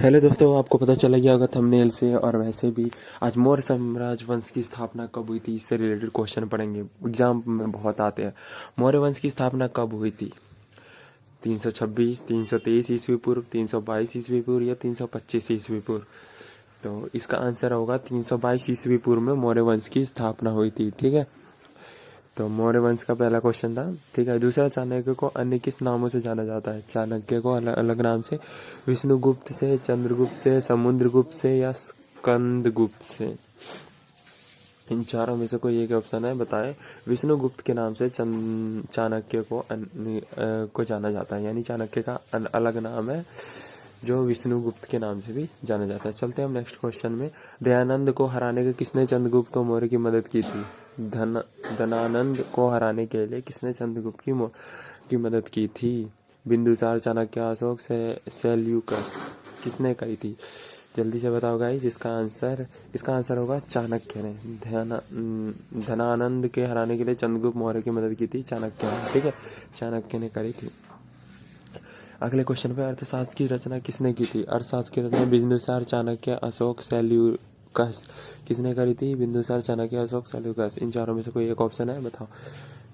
Hello दोस्तों, आपको पता चला गया होगा थंबनेल से और वैसे भी आज मौर्य साम्राज्य वंश की स्थापना कब हुई थी, इससे रिलेटेड क्वेश्चन पढ़ेंगे। एग्जाम में बहुत आते हैं। मौर्य वंश की स्थापना कब हुई थी? 326, 323 ईस्वी पूर्व, 322 ईस्वी पूर्व या 325 ईस्वी पूर्व? तो इसका आंसर होगा 322 ईस्वी पूर्व में मौर्य वंश की स्थापना हुई थी। ठीक है, तो मौर्य वंश का पहला क्वेश्चन था। ठीक है, दूसरा, चाणक्य को अन्य किस नामों से जाना जाता है? चाणक्य को अलग अलग नाम से विष्णुगुप्त से, चंद्रगुप्त से, समुद्रगुप्त से या स्कंदगुप्त से? इन चारों में से कोई एक ऑप्शन है, बताएं। विष्णुगुप्त के नाम से चाणक्य को जाना जाता है, यानी चाणक्य का अलग नाम है जो विष्णुगुप्त के नाम से भी जाना जाता है। चलते हैं हम नेक्स्ट क्वेश्चन में। दयानंद को हराने के किसने चंद्रगुप्त मौर्य की मदद की थी? धनानंद को हराने के लिए किसने चंद्रगुप्त की मदद की थी? बिंदुसार, चाणक्य, अशोक, सेल्यूकस? किसने करी थी? जल्दी से बताओ गाइस। इसका आंसर होगा चाणक्य ने। धनानंद के हराने के लिए चंद्रगुप्त मौर्य की मदद की थी चाणक्य ने। ठीक है, चाणक्य ने करी थी। अगले क्वेश्चन पे, अर्थशास्त्र की रचना किसने की थी? अर्थशास्त्र की रचना बिंदुसार, चाणक्य, अशोक, सेल्यूकस? किसने करी थी? बिंदुसार, चाणक्य, अशोक, सेल्यूकस? इन चारों में से कोई एक ऑप्शन है, बताओ।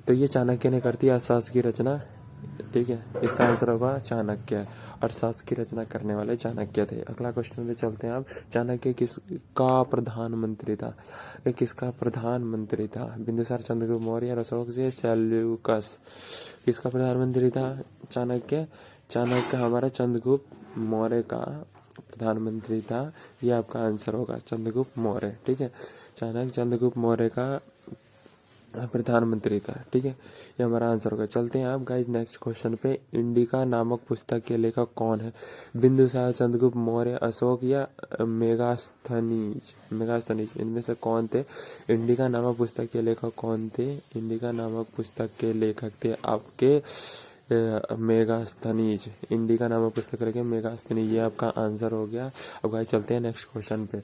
तो ये चाणक्य ने करती है अर्थशास्त्र की रचना। ठीक है, इसका आंसर होगा चाणक्य। अर्थशास्त्र की रचना करने वाले चाणक्य थे। अगला क्वेश्चन में चलते हैं आप। चाणक्य किसका प्रधानमंत्री था? ये किसका प्रधानमंत्री था? बिंदुसार, चंद्रगुप्त मौर्य, अशोक से सेल्यूकस? किसका प्रधानमंत्री था? चाणक्य हमारा चंद्रगुप्त मौर्य का प्रधानमंत्री था। ये आपका आंसर होगा चंद्रगुप्त मौर्य। ठीक है, चाणक्य चंद्रगुप्त मौर्य का प्रधानमंत्री था। ठीक है, ये हमारा आंसर होगा। चलते हैं आप गाइस नेक्स्ट क्वेश्चन पे। इंडिका नामक पुस्तक के लेखक कौन है? बिंदुसार, चंद्रगुप्त मौर्य, अशोक या मेगास्थनीज? इनमें से कौन थे? इंडिका नामक पुस्तक के लेखक कौन थे? इंडिका नामक पुस्तक के लेखक थे आपके मेगास्थनीज। इंडिका नामक पुस्तक के मेगास्थनीज। ये आपका आंसर हो गया। अब गाइस चलते हैं नेक्स्ट क्वेश्चन पे।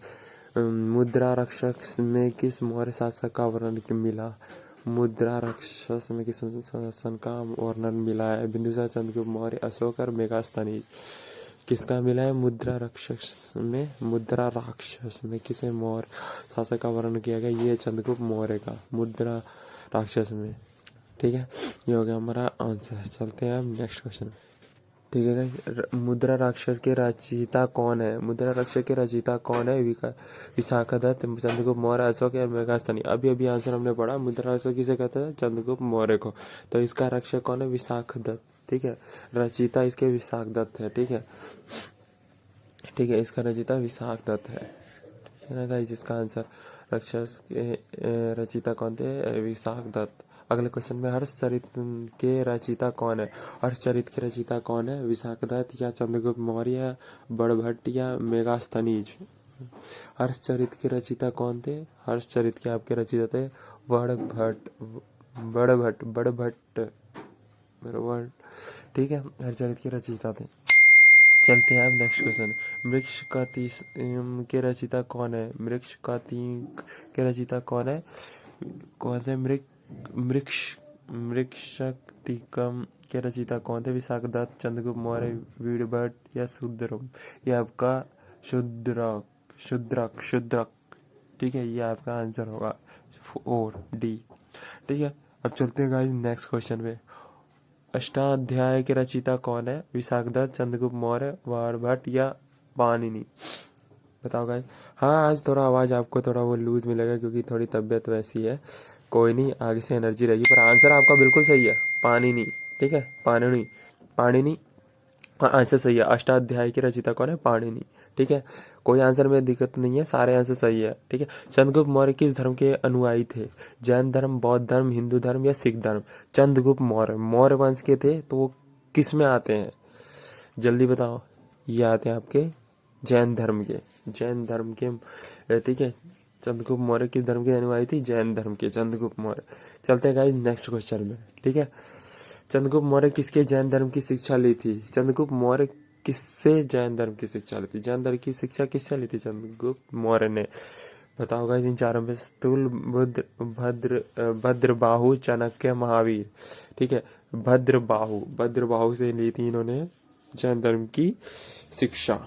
मुद्रा राक्षस में किस मौर्य शासक का वर्णन मिला? मुद्रा राक्षस में किस शासक का वर्णन मिला है? बिंदुसार, चंद्रगुप्त मौर्य, अशोक और मेगास्थनीज? किसका मिला है? मुद्रा राक्षस में किसे मौर्य शासक का वर्णन किया गया? ये चंद्रगुप्त मौर्य का, मुद्रा राक्षस में। ठीक है, ये हो गया हमारा आंसर। चलते हैं अब नेक्स्ट क्वेश्चन। ठीक है गाइस, मुद्रा राक्षस के रचयिता कौन है? मुद्रा राक्षस के रचयिता कौन है? विशाखदत्त, चंद्रगुप्त मौर्य, अशोक या मेगास्थनी? अभी आंसर हमने पढ़ा। मुद्रा राक्षस किसे कहते हैं? चंद्रगुप्त मौर्य को। तो इसका रक्षक कौन है? विशाखदत्त। ठीक है, रचयिता इसके विशाखदत्त है। ठीक है, इसका रचयिता विशाखदत्त है। ठीक है ना गाइस, इसका आंसर राक्षस के रचयिता कौन थे? विशाखदत्त। अगले क्वेश्चन में, हर्षचरित के रचयिता कौन है? हर्षचरित के रचयिता कौन है? विशाखदत्त या चंद्रगुप्त मौर्य, बड़भट्ट या मेगास्थनीज? हर्षचरित के रचयिता कौन थे? हर्षचरित के आपके रचयिता थे बड़भट्ट। ठीक है, हर्षचरित के रचयिता थे। चलते हैं अब नेक्स्ट क्वेश्चन। मृक्ष का तीस के रचयिता कौन है? मृक्ष का तीक के रचयिता कौन है? मृक्षकटिकम के रचयिता कौन थे? विशाखदत्त, चंद्रगुप्त मौर्य, वीरभट्ट या शूद्रक? ये आपका शूद्रक। ठीक है, ये आपका आंसर होगा 4D। ठीक है, अब चलते हैं गाइस नेक्स्ट क्वेश्चन पे। अष्टाध्याय के रचयिता कौन है? विशाखदत्त, चंद्रगुप्त मौर्य, वीरभट्ट या पाणिनि? बताओ गाइस। हाँ, आज थोड़ा आवाज़ आपको थोड़ा वो लूज मिलेगा क्योंकि थोड़ी तबीयत वैसी है। कोई नहीं, आगे से एनर्जी रहेगी। पर आंसर आपका बिल्कुल सही है, पाणिनि। ठीक है, पाणिनि आंसर सही है। अष्टाध्याय के रचयिता कौन है? पाणिनि। ठीक है, कोई आंसर में दिक्कत नहीं है, सारे आंसर सही है। ठीक है, चंद्रगुप्त मौर्य किस धर्म के अनुयायी थे? जैन धर्म, बौद्ध धर्म, हिंदू धर्म या सिख धर्म? चंद्रगुप्त मौर्य वंश के थे, तो वो किस में आते हैं? जल्दी बताओ। ये आते हैं आपके जैन धर्म के। ठीक है, चंद्रगुप्त मौर्य किस धर्म के अनुयायी थी? जैन धर्म के, चंद्रगुप्त मौर्य। चलते हैं गाइस नेक्स्ट क्वेश्चन में। ठीक है, चंद्रगुप्त मौर्य किसके जैन धर्म की शिक्षा ली थी? चंद्रगुप्त मौर्य किससे जैन धर्म की शिक्षा ली थी? जैन धर्म की शिक्षा किससे ली थी चंद्रगुप्त मौर्य ने? बताओ गाइस। इन चारों में स्थूल, भद्रबाहु, चाणक्य, महावीर? ठीक है, भद्रबाहु से ली थी इन्होंने जैन धर्म की शिक्षा।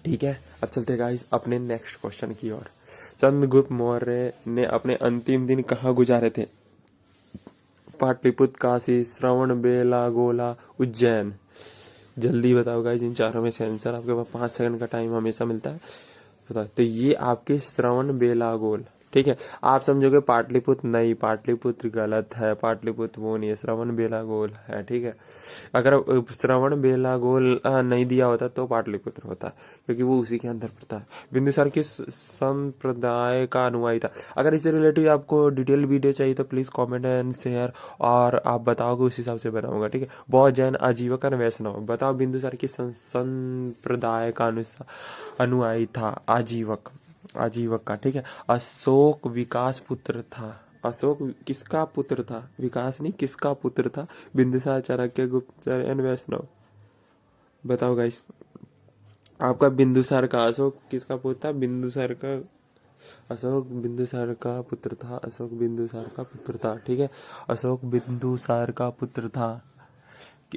ठीक है, अब चलते गाइस अपने नेक्स्ट क्वेश्चन की ओर। चंद्रगुप्त मौर्य ने अपने अंतिम दिन कहाँ गुजारे थे? पाटलिपुत्र, काशी, श्रवण बेलागोला, उज्जैन। जल्दी बताओ गाइस, इन चारों में से आंसर। आपके पास 5 सेकंड का टाइम हमेशा मिलता है, बताओ। तो ये आपके श्रवण बेलागोल, ठीक है। आप समझोगे पाटलिपुत्र, नहीं, पाटलिपुत्र गलत है, पाटलिपुत्र वो नहीं है, श्रवण बेलागोल है, ठीक है। अगर श्रवण बेलागोल नहीं दिया होता तो पाटलिपुत्र होता, क्योंकि वो उसी के अंदर पड़ता है। बिंदुसार किस संप्रदाय का अनुयायी था? अगर इससे रिलेटेड आपको डिटेल वीडियो चाहिए तो प्लीज़ कमेंट एंड शेयर, और आप बताओगे उस हिसाब से बनाऊंगा, ठीक है। बौद्ध, जैन, आजीवक और वैष्णव। बताओ बिंदुसार किस संप्रदाय का अनुयायी था? आजीवक, आजीवक का, ठीक है। अशोक विकास पुत्र था। अशोक किसका पुत्र था? विकास नहीं, किसका पुत्र था? बिंदुसार, चाणक्य, गुप्तचर एंड वैष्णव। बताओ गाइस, आपका बिंदुसार का, अशोक किसका पुत्र था? बिंदुसार का, अशोक बिंदुसार का पुत्र था, अशोक बिंदुसार का पुत्र था, ठीक है। अशोक बिंदुसार का पुत्र था।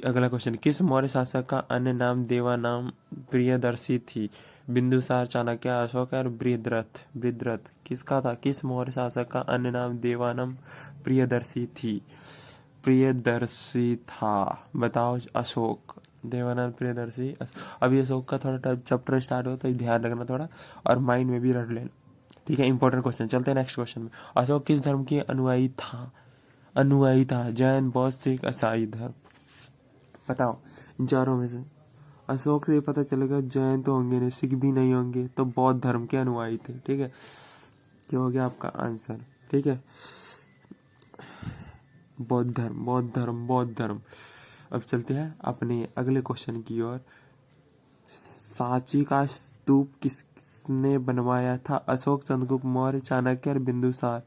अगला क्वेश्चन, किस मौर्य शासक का अन्य नाम देवानाम प्रियदर्शी थी? बिंदुसार, चाणक्य, अशोक और बृहद्रथ। बृहद्रथ किसका था? किस मौर्य शासक का अन्य नाम देवानाम प्रियदर्शी थी? प्रियदर्शी था, बताओ। अशोक, देवानंद प्रियदर्शी। अभी अशोक का थोड़ा चैप्टर स्टार्ट हो तो ध्यान रखना थोड़ा, और माइंड में भी रख लेना, ठीक है। Important question. चलते हैं नेक्स्ट क्वेश्चन में। अशोक किस धर्म के अनुयायी था? अनुयायी था जैन, बौद्ध, सिख, ईसाई धर्म। बताओ इन चारों में से। अशोक से पता चलेगा जैन तो होंगे नहीं, सिख भी नहीं होंगे, तो बौद्ध धर्म के अनुयायी थे, ठीक है। क्या हो गया आपका आंसर, ठीक है। बौद्ध धर्म, बौद्ध धर्म, बौद्ध धर्म। अब चलते हैं अपने अगले क्वेश्चन की ओर। सांची का स्तूप किसने बनवाया था? अशोक, चंद्रगुप्त मौर्य, चाणक्य और बिंदुसार।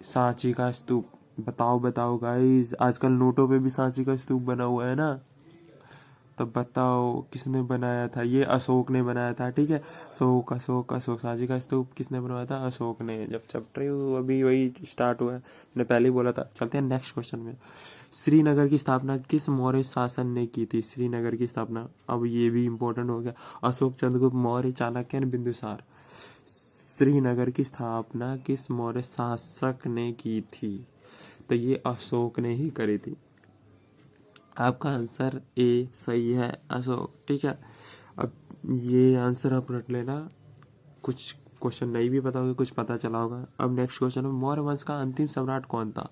सांची का स्तूप, बताओ बताओ गाइस। आजकल नोटों पे भी सांची का स्तूप बना हुआ है ना, तो बताओ किसने बनाया था? ये अशोक ने बनाया था, ठीक है। अशोक, अशोक, अशोक। सांची का स्तूप किसने बनवाया था? अशोक ने। जब चैप्टर अभी वही स्टार्ट हुआ है, मैंने पहले ही बोला था। चलते हैं नेक्स्ट क्वेश्चन में। श्रीनगर की स्थापना किस मौर्य शासन ने की थी? श्रीनगर की स्थापना, अब ये भी इंपॉर्टेंट हो गया। अशोक, चंद्रगुप्त मौर्य, चाणक्य, बिंदुसार। श्रीनगर की स्थापना किस मौर्य शासक ने की थी? तो ये अशोक ने ही करी थी। आपका आंसर ए सही है, अशोक, ठीक है। अब ये आंसर आप रट लेना, कुछ क्वेश्चन नहीं भी पता होगा, कुछ पता चला होगा। अब नेक्स्ट क्वेश्चन है, मौर्य वंश का अंतिम सम्राट कौन था?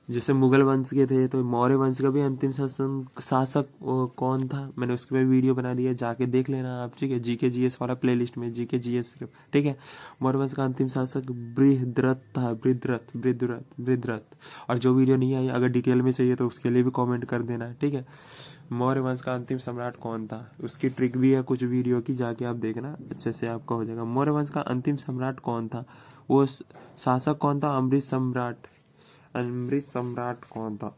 जैसे मुगल वंश के थे, तो मौर्य वंश का भी अंतिम शासक कौन था? मैंने उसके पे वीडियो बना दिया, जाके देख लेना आप, ठीक है। जीके जीएस वाला प्लेलिस्ट में, जीके जीएस, ठीक है। मौर्य वंश का अंतिम शासक बृहद्रथ था, बृहद्रथ, बृहद्रथ, बृहद्रथ। और जो वीडियो नहीं आई, अगर डिटेल में चाहिए तो उसके लिए भी कमेंट कर देना, ठीक है। मौर्य वंश का अंतिम सम्राट कौन था? उसकी ट्रिक भी है कुछ वीडियो की, जाके आप देखना, अच्छे से आपका हो जाएगा। मौर्य वंश का अंतिम सम्राट कौन था? वो शासक कौन था? अमृत सम्राट। अमृत सम्राट कौन था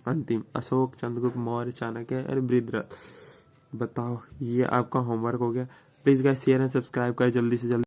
अंतिम? अशोक, चंद्रगुप्त मौर्य, चाणक्य और बृहद्रथ। बताओ, ये आपका होमवर्क हो गया। Please guys share and subscribe करें जल्दी से जल्दी।